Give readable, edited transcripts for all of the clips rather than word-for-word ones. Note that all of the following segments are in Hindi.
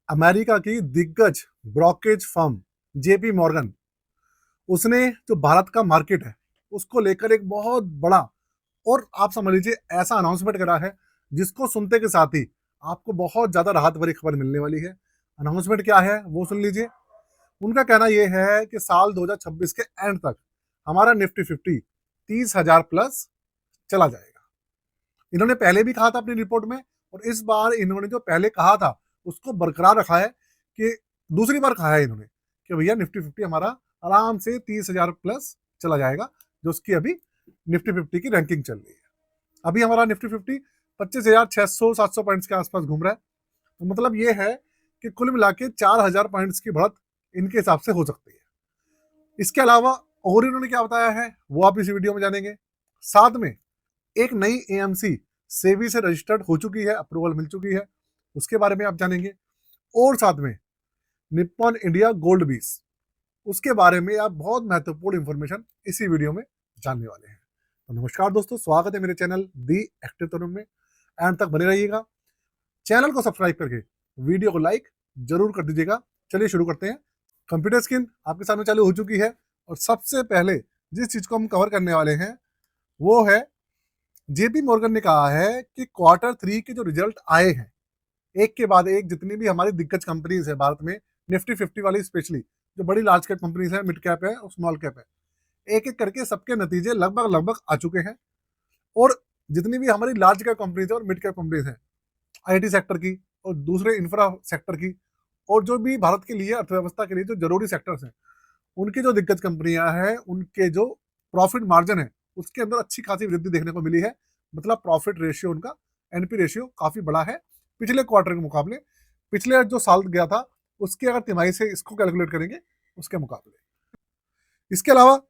अमेरिका की दिग्गज ब्रोकरेज फर्म जेपी मॉर्गन, उसने जो भारत का मार्केट है उसको लेकर एक बहुत बड़ा और आप समझ लीजिए ऐसा अनाउंसमेंट करा है जिसको सुनते के साथ ही आपको बहुत ज्यादा राहत भरी खबर मिलने वाली है। अनाउंसमेंट क्या है वो सुन लीजिए। उनका कहना यह है कि साल 2026 के एंड तक हमारा निफ्टी 50 30,000 प्लस चला जाएगा। इन्होंने पहले भी कहा था अपनी रिपोर्ट में, और इस बार इन्होंने जो पहले कहा था उसको बरकरार रखा है कि दूसरी बार कहा है इन्होंने कि भैया निफ्टी 50 हमारा आराम से 30,000 प्लस चला जाएगा, जो उसकी अभी निफ्टी 50 की रैंकिंग चल रही है। अभी हमारा निफ्टी 50 25,600-700 पॉइंट्स के आसपास घूम रहा है। तो मतलब ये है कि कुल मिला के 4,000 पॉइंट्स की बढ़त इनके हिसाब से हो सकती है। इसके अलावा और इन्होंने क्या बताया है वो आप इस वीडियो में जानेंगे। साथ में एक नई एएमसी सेबी से रजिस्टर्ड हो चुकी है, अप्रूवल मिल चुकी है, उसके बारे में आप जानेंगे। और साथ में निप्पॉन इंडिया गोल्ड बीस, उसके बारे में आप बहुत महत्वपूर्ण इंफॉर्मेशन इसी वीडियो में जानने वाले हैं। तो नमस्कार दोस्तों, स्वागत है मेरे चैनल दी एक्टिव तरुण में। एंड तक बने रहिएगा। चैनल को सब्सक्राइब करके वीडियो को लाइक जरूर कर दीजिएगा। चलिए शुरू करते हैं। कंप्यूटर स्क्रीन आपके सामने चालू हो चुकी है और सबसे पहले जिस चीज को हम कवर करने वाले हैं वो है जेपी मॉर्गन ने कहा है कि Q3 के जो रिजल्ट आए हैं, एक के बाद एक जितनी भी हमारी दिग्गज कंपनीज है भारत में, निफ्टी 50 वाली स्पेशली, जो बड़ी लार्ज कैप कंपनीज है, मिड कैप है और स्मॉल कैप है, एक एक करके सबके नतीजे लगभग लगभग आ चुके हैं। और जितनी भी हमारी लार्ज कैप कंपनीज है और मिड कैप कंपनीज है, आईटी सेक्टर की और दूसरे इंफ्रा सेक्टर की, और जो भी भारत के लिए अर्थव्यवस्था के लिए जो जरूरी सेक्टर्स हैं, उनकी जो दिग्गज कंपनियां हैं, उनके जो प्रॉफिट मार्जिन है उसके अंदर अच्छी खासी वृद्धि देखने को मिली है। मतलब प्रॉफिट रेशियो उनका, एनपी रेशियो काफी बड़ा है पिछले क्वार्टर के मुकाबले। पिछले जो साल गया था उसके अगर तिमाही से इसको कैलकुलेट करेंगे उसके मुकाबले। इसके अलावा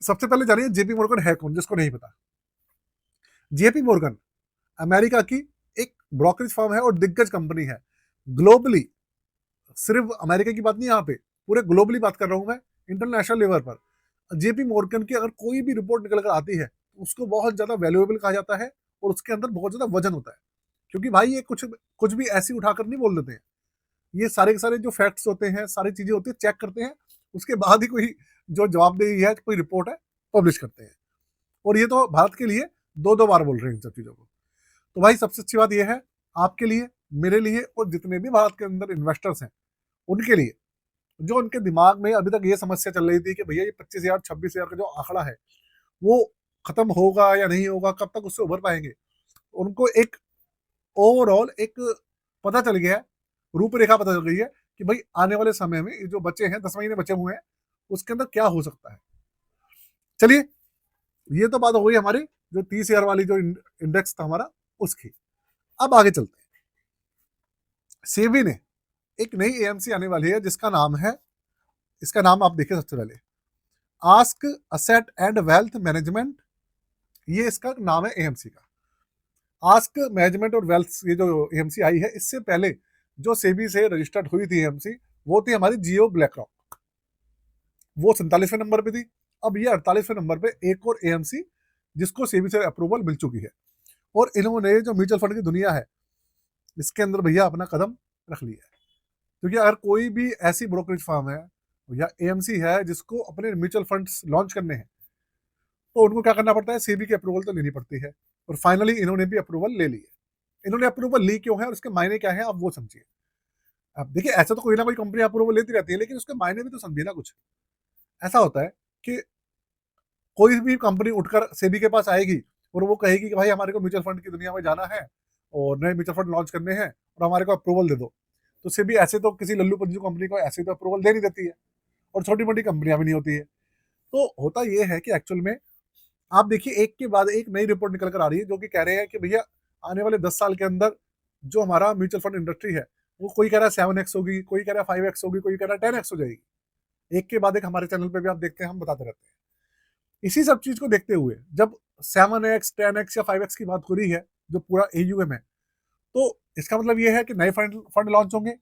सबसे पहले जानिए जेपी मोर्गन है कौन, जिसको नहीं पता। जेपी मोर्गन अमेरिका की एक ब्रोकरेज फर्म है और दिग्गज कंपनी है ग्लोबली। सिर्फ अमेरिका की बात नहीं, यहाँ पे पूरे ग्लोबली बात कर रहा हूं मैं, इंटरनेशनल लेवल पर। जेपी मॉर्गन की अगर कोई भी रिपोर्ट निकल कर आती है तो उसको बहुत ज्यादा वैल्यूएबल कहा जाता है और उसके अंदर बहुत ज्यादा वजन होता है। क्योंकि भाई ये कुछ कुछ भी ऐसी उठाकर नहीं बोल देते हैं। ये सारे के सारे जो फैक्ट्स होते हैं, सारी चीजें होती है, चेक करते हैं, उसके बाद ही कोई जो जवाबदेही है, कोई रिपोर्ट है, पब्लिश करते हैं। और ये तो भारत के लिए दो दो बार बोल रहे हैं इन सब चीजों को। तो भाई सबसे अच्छी बात यह है आपके लिए, मेरे लिए और जितने भी भारत के अंदर इन्वेस्टर्स हैं उनके लिए, जो उनके दिमाग में अभी तक ये समस्या चल रही थी कि भैया ये 25,000 26,000 का जो आंकड़ा है वो खत्म होगा या नहीं होगा, कब तक उससे उभर पाएंगे, उनको एक ओवरऑल एक पता चल गया है, रूपरेखा पता चल गई है कि भाई आने वाले समय में ये जो बचे हैं, 10 महीने बचे हुए हैं, उसके अंदर क्या हो सकता है। चलिए, ये तो बात हो गई हमारी जो 30,000 वाली जो इंडेक्स था हमारा उसकी। अब आगे चलते हैं। सेबी ने एक नई एएमसी आने वाली है जिसका नाम है, इसका नाम आप देखिए सबसे पहले, ask asset and wealth management. ये इसका नाम है एएमसी का। आस्क मैनेजमेंट और वेल्थ, ये जो एएमसी आई है, इससे पहले जो सेबी से रजिस्टर्ड हुई थी एएमसी वो थी हमारी जियो ब्लैक रॉक, वो 47वें नंबर पे थी। अब ये 48वें नंबर पे एक और एएमसी जिसको सेबी से अप्रूवल मिल चुकी है। और इन्होंने जो म्यूचुअल फंड की दुनिया है इसके अंदर भैया अपना कदम रख लिया है। क्योंकि अगर कोई भी ऐसी ब्रोकरेज फर्म है या एएमसी है जिसको अपने म्यूचुअल फंड्स लॉन्च करने हैं, तो उनको क्या करना पड़ता है, सेबी की अप्रूवल तो लेनी पड़ती है। और फाइनली इन्होंने भी अप्रूवल ले ली है। इन्होंने अप्रूवल ली क्यों है और उसके मायने क्या है आप वो समझिए। अब देखिए, ऐसा तो कोई ना कोई कंपनी अप्रूवल लेती रहती है, लेकिन उसके मायने भी तो समझिए ना कुछ। ऐसा होता है कि कोई भी कंपनी उठकर सेबी के पास आएगी और वो कहेगी कि भाई हमारे को म्यूचुअल फंड की दुनिया में जाना है और नए म्यूचुअल फंड लॉन्च करने हैं और हमारे को अप्रूवल दे दो। तो सेबी ऐसे तो किसी लल्लू पंजू कंपनी को ऐसे तो अप्रूवल दे नहीं देती है, और छोटी मोटी कंपनियां भी नहीं होती है। तो होता यह है कि एक्चुअल में आप देखिए एक के बाद एक नई रिपोर्ट निकल कर आ रही है जो कि कह रहे हैं कि भैया आने वाले 10 साल के अंदर जो हमारा म्यूचुअल फंड इंडस्ट्री है वो, कोई कह रहा है 7x होगी, कोई कह रहा है 5x होगी, कोई कह रहा है 10x हो जाएगी। एक के बाद एक हमारे चैनल पे भी आप देखते हैं, हम बताते रहते हैं। इसी सब चीज को देखते हुए जब 7x 10x या 5x की बात हो रही है जो पूरा एयूएम है, तो इसका मतलब ये है कि नए फंड फंड लॉन्च होंगे,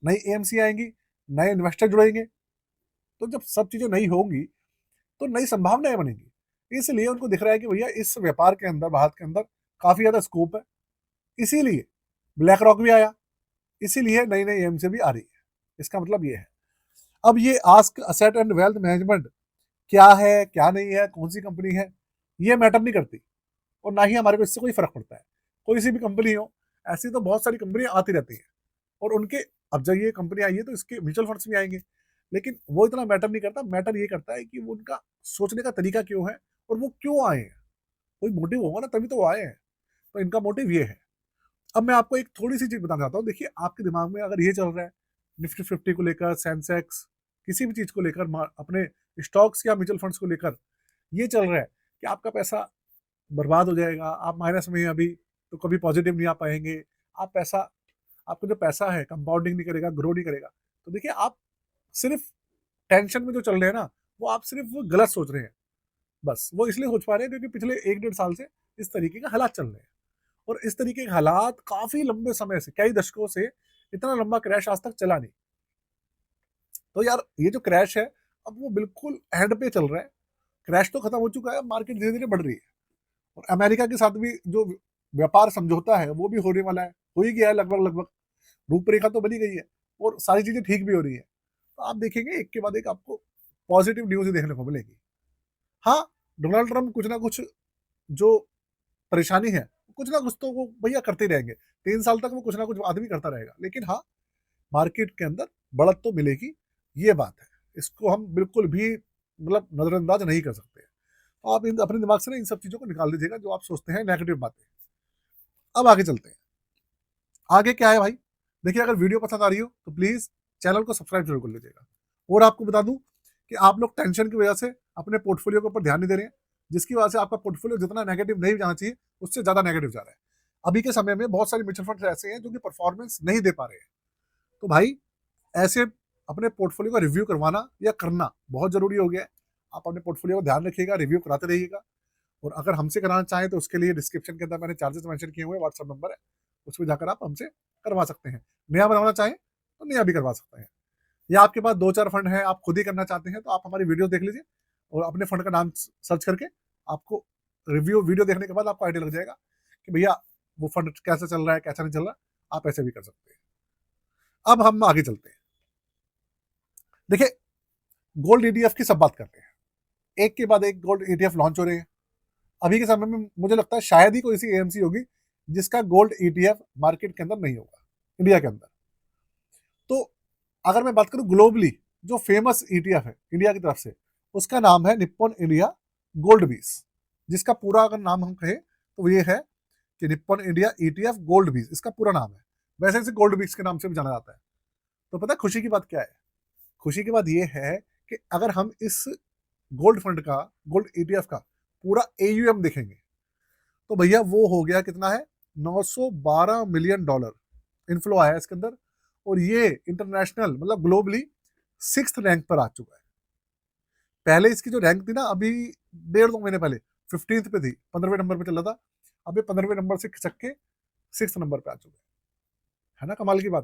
नई एएमसी आएंगी, नए इन्वेस्टर जुड़ेंगे। तो जब सब चीजें नई होंगी तो नई संभावनाएं बनेंगी। इसलिए उनको दिख रहा है कि भैया इस व्यापार के अंदर, भारत के अंदर काफी ज्यादा स्कोप है। इसीलिए ब्लैक रॉक भी आया, इसीलिए नई नई एएमसी भी आ रही है। इसका मतलब ये है। अब ये ask asset and wealth management क्या है, क्या नहीं है, कौन सी कंपनी है, ये मैटर नहीं करती, और ना ही हमारे को इससे कोई फर्क पड़ता है। कोई सी भी कंपनी हो, ऐसी तो बहुत सारी कंपनियां आती रहती हैं, और उनके अब जब ये कंपनी आई है तो इसके म्यूचुअल फंड्स भी आएंगे, लेकिन वो इतना मैटर नहीं करता। मैटर ये करता है कि वो उनका सोचने का तरीका क्यों है और वो क्यों आए हैं। कोई मोटिव होगा ना, तभी तो वो आए हैं। तो इनका मोटिव ये है। अब मैं आपको एक थोड़ी सी चीज बताना चाहता हूँ। देखिए, आपके दिमाग में अगर ये चल रहा है निफ्टी 50 को लेकर, सेंसेक्स, किसी भी चीज को लेकर, अपने स्टॉक्स या म्यूचुअल फंड्स को लेकर ये चल रहा है कि आपका पैसा बर्बाद हो जाएगा, आप माइनस में हैं अभी, तो कभी पॉजिटिव नहीं आ पाएंगे, आप पैसा, आपका जो पैसा है कंपाउंडिंग नहीं करेगा, ग्रो नहीं करेगा। तो देखिए, आप सिर्फ टेंशन में जो चल रहे हैं ना, वो आप सिर्फ वो गलत सोच रहे हैं। बस वो इसलिए सोच पा रहे हैं क्योंकि पिछले 1-1.5 साल से इस तरीके के हालात चल रहे हैं, और इस तरीके के हालात काफी लंबे समय से, कई दशकों से, इतना लंबा क्रैश आज तक चला नहीं। तो यार, ये जो क्रैश है, अब वो बिल्कुल एंड पे चल रहा है। क्रैश तो खत्म हो चुका है, मार्केट धीरे धीरे बढ़ रही है, और अमेरिका के साथ भी जो व्यापार समझौता है वो भी होने वाला है, हो ही गया है लगभग लगभग। रूपरेखा तो बनी गई है, और सारी चीजें ठीक भी हो रही है। तो आप देखेंगे एक के बाद एक आपको पॉजिटिव न्यूज ही देखने को मिलेगी। हाँ, डोनाल्ड ट्रंप कुछ ना कुछ जो परेशानी है, कुछ ना कुछ तो वो भैया करते ही रहेंगे। 3 साल तक वो कुछ ना कुछ आदमी करता रहेगा, लेकिन हाँ, मार्केट के अंदर बढ़त तो मिलेगी, ये बात है। इसको हम बिल्कुल भी मतलब नजरअंदाज नहीं कर सकते। तो आप अपने दिमाग से ना इन सब चीजों को निकाल दीजिएगा जो आप सोचते हैं नेगेटिव बातें। अब आगे चलते हैं। आगे क्या है भाई? देखिए, अगर वीडियो पसंद आ रही हो तो प्लीज चैनल को सब्सक्राइब जरूर कर लीजिएगा। और आपको बता दूं कि आप लोग टेंशन की वजह से अपने पोर्टफोलियो के ऊपर ध्यान नहीं दे रहे हैं, जिसकी वजह से आपका पोर्टफोलियो जितना नेगेटिव नहीं जाना चाहिए, उससे ज्यादा नेगेटिव जा रहा है। अभी के समय में बहुत सारे म्यूचुअल फंड ऐसे हैं जो कि परफॉर्मेंस नहीं दे पा रहे हैं। तो भाई, ऐसे अपने पोर्टफोलियो का रिव्यू करवाना या करना बहुत जरूरी हो गया है। आप अपने पोर्टफोलियो को ध्यान रखिएगा, रिव्यू कराते रहिएगा। और अगर हमसे कराना चाहें तो उसके लिए डिस्क्रिप्शन के अंदर मैंने चार्जेस मेंशन किए हुए, व्हाट्सएप नंबर है, उसमें जाकर आप हमसे करवा सकते हैं। नया बनवाना चाहें तो नया भी करवा सकते हैं, या आपके पास 2-4 फंड है, आप खुद ही करना चाहते हैं, तो आप हमारी वीडियो देख लीजिए, और अपने फंड का नाम सर्च करके आपको रिव्यू वीडियो देखने के बाद आपको आइडिया लग जाएगा कि भैया वो फंड कैसे चल रहा है, कैसा नहीं चल रहा। आप ऐसे भी कर सकते हैं। अब हम आगे चलते हैं। देखिए, गोल्ड ईटीएफ की सब बात करते हैं। एक के बाद एक गोल्ड ईटीएफ लॉन्च हो रहे हैं। अभी के समय में मुझे लगता है शायद ही कोई सी एएमसी होगी जिसका गोल्ड ईटीएफ मार्केट के अंदर नहीं होगा, इंडिया के अंदर। तो अगर मैं बात करूं ग्लोबली, जो फेमस ईटीएफ है इंडिया की तरफ से, उसका नाम है निप्पॉन इंडिया गोल्ड बीस। जिसका पूरा अगर नाम हम कहें तो ये है कि निप्पॉन इंडिया ईटीएफ गोल्ड बीस, इसका पूरा नाम है। वैसे इसे गोल्ड बीस के नाम से भी जाना जाता है। तो पता है खुशी की बात क्या है? खुशी की बात यह है कि अगर हम इस गोल्ड फंड का, गोल्ड ईटीएफ का पूरा एयूएम देखेंगे, तो भैया वो हो गया कितना है, $912 मिलियन इनफ्लो आया इसके अंदर। और ये इंटरनेशनल मतलब ग्लोबली 6th रैंक पर आ चुका है। पहले इसकी जो रैंक थी ना, अभी 1.5-2 महीने पहले 15th पे थी, 15वें नंबर पे चल रहा था। अभी 15वें नंबर से खिसक के 6th नंबर पे आ चुका है ना? कमाल की बात।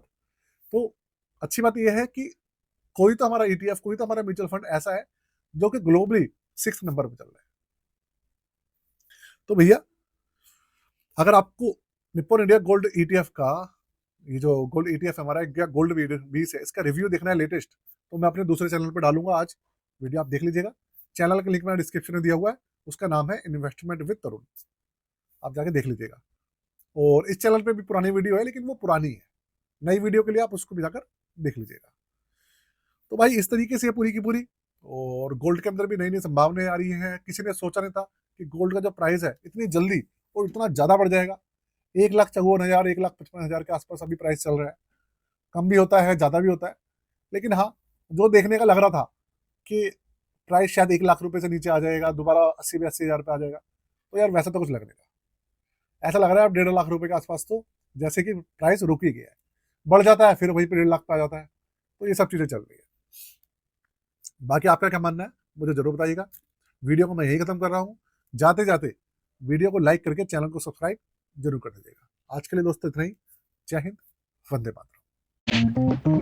तो अच्छी बात यह है कि कोई तो हमारा ईटीएफ, कोई तो हमारा म्यूचुअल फंड ऐसा है जो कि ग्लोबली 6th नंबर पे चल रहा है। तो भैया, अगर आपको निप्पॉन इंडिया गोल्ड ईटीएफ का, ये जो गोल्ड ईटीएफ हमारा इंडिया गोल्ड बीस है, इसका रिव्यू देखना है लेटेस्ट, तो मैं अपने दूसरे चैनल पर डालूंगा आज, वीडियो आप देख लीजिएगा। चैनल का लिंक मैंने डिस्क्रिप्शन में दिया हुआ है, उसका नाम है इन्वेस्टमेंट विद तरुण, आप जाके देख लीजिएगा। और इस चैनल पे भी पुरानी वीडियो है, लेकिन वो पुरानी है। नई वीडियो के लिए आप उसको भी जाकर देख लीजिएगा। तो भाई, इस तरीके से पूरी की पूरी। और गोल्ड के अंदर भी नई नई संभावनाएं आ रही हैं। किसी ने सोचा नहीं था कि गोल्ड का जो प्राइस है इतनी जल्दी और इतना ज्यादा बढ़ जाएगा। 1,54,000, 1,55,000 के आसपास अभी प्राइस चल रहा है। कम भी होता है, ज्यादा भी होता है, लेकिन हाँ, जो देखने का लग रहा था कि प्राइस शायद 1 लाख रुपए से नीचे आ जाएगा, दोबारा 80-82 हज़ार पे आ जाएगा, तो यार वैसा तो कुछ लग नहीं रहा। ऐसा लग रहा है अब 1.5 लाख रुपए के आसपास तो जैसे कि प्राइस रुक ही गया है। बढ़ जाता है फिर वहीं पे 1.5 लाख पे आ जाता है। तो ये सब चीजें चल रही है। बाकी आपका क्या मानना है मुझे जरूर बताइएगा। वीडियो को मैं यही खत्म कर रहा हूँ। जाते जाते वीडियो को लाइक करके चैनल को सब्सक्राइब जरूर कर दीजिएगा। आज के लिए दोस्तों इतना ही। जय हिंद, वंदे मातरम।